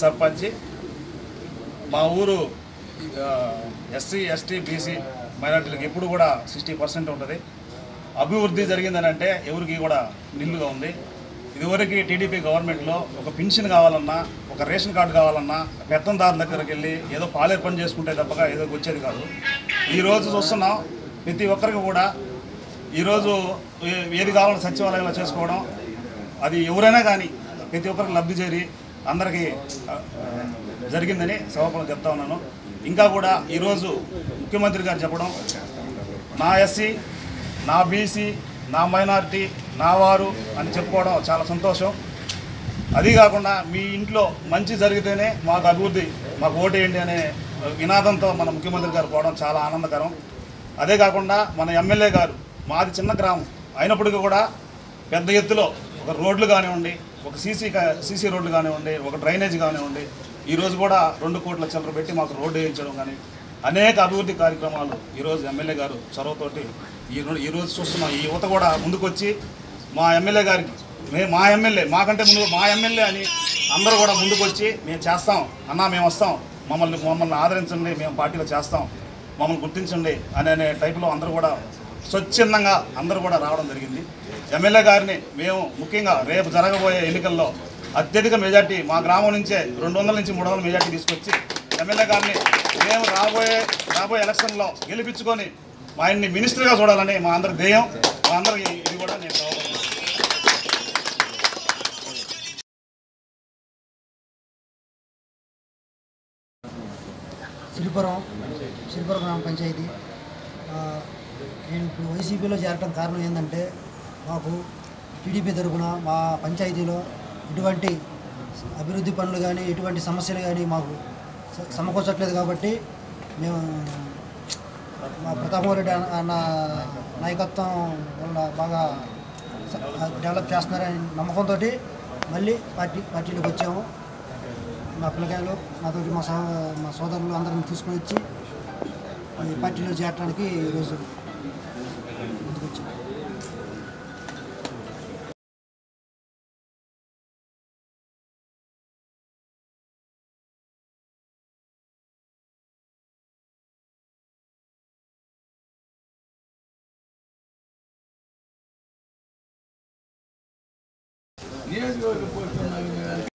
సర్పంచ్ మా ఊరు SC ST BC మైనార్టీలకు ఎప్పుడు కూడా 60% ఉంటుంది. అభివృద్ధి జరిగిందని అంటే ఎవరికి కూడా నిల్లుగా ఉంది. ఇదివరకు టీడీపీ గవర్నమెంట్లో ఒక పెన్షన్ కావాలన్నా, ఒక రేషన్ కార్డు కావాలన్నా పెత్తందారుల దగ్గరికి వెళ్ళి ఏదో పాలేరు పని చేసుకుంటే తప్పగా ఏదో వచ్చేది కాదు. ఈరోజు చూస్తున్నాం ప్రతి ఒక్కరికి కూడా ఈరోజు ఏది కావాలో సచివాలయంలో చేసుకోవడం, అది ఎవరైనా కానీ ప్రతి ఒక్కరికి లబ్ధి చేరి అందరికీ జరిగిందని సభాపంలో చెప్తా ఉన్నాను. ఇంకా కూడా ఈరోజు ముఖ్యమంత్రి గారు చెప్పడం, నా ఎస్సీ, నా బీసీ, నా మైనారిటీ, నా వారు అని చెప్పుకోవడం చాలా సంతోషం. అది కాకుండా మీ ఇంట్లో మంచి జరిగితేనే మాకు అభివృద్ధి, మాకు ఓటేయండి అనే నినాదంతో మన ముఖ్యమంత్రి గారు పోవడం చాలా ఆనందకరం. అదే కాకుండా మన ఎమ్మెల్యే గారు, మాది చిన్న గ్రామం అయినప్పటికీ కూడా పెద్ద ఎత్తులో ఒక రోడ్లు కానివ్వండి, ఒక సీసీ రోడ్లు కానివ్వండి, ఒక డ్రైనేజ్ కానివ్వండి, ఈరోజు కూడా 2 కోట్ల చిల్లర పెట్టి మాకు రోడ్డు వేయించడం కానీ అనేక అభివృద్ధి కార్యక్రమాలు ఈరోజు ఎమ్మెల్యే గారు చొరవతోటి ఈరోజు చూస్తున్నాం. ఈ యువత కూడా ముందుకొచ్చి మా ఎమ్మెల్యే గారికి మా ఎమ్మెల్యే మాకంటే ముందు మా ఎమ్మెల్యే అని అందరూ కూడా ముందుకొచ్చి మేము చేస్తాం అన్నా, మేము వస్తాం, మమ్మల్ని ఆదరించండి, మేము పార్టీలో చేస్తాం, మమ్మల్ని గుర్తించండి అనే టైపులో అందరూ కూడా స్వచ్ఛందంగా అందరూ కూడా రావడం జరిగింది. ఎమ్మెల్యే గారిని మేము ముఖ్యంగా రేపు జరగబోయే ఎన్నికల్లో అత్యధిక మెజార్టీ మా గ్రామం నుంచే 200 నుంచి 300 మెజార్టీ తీసుకొచ్చి ఎమ్మెల్యే గారిని మేము రాబోయే ఎలక్షన్లో గెలిపించుకొని ఆయన్ని మినిస్టర్గా చూడాలని మా అందరి ధ్యేయం. మా అందరికి ఇది కూడా నేను సిరిపురం గ్రామ పంచాయతీ. నేను ఇప్పుడు వైసీపీలో చేరటం కారణం ఏంటంటే, మాకు టీడీపీ తరఫున మా పంచాయతీలో ఎటువంటి అభివృద్ధి పనులు కానీ ఎటువంటి సమస్యలు కానీ మాకు సమకూర్చట్లేదు. కాబట్టి మేము మా ప్రతాపరెడ్డి అన్న నాయకత్వం వల్ల బాగా డెవలప్ చేస్తున్నారని నమ్మకంతో మళ్ళీ పార్టీలోకి వచ్చాము. మా పిల్లకాయలు నాతోటి మా సోదరులు అందరిని తీసుకొని వచ్చి ఈ పార్టీలో చేరడానికి ఈరోజు ముందుకు వచ్చాము. నియోజకవర్గ పోతున్నాను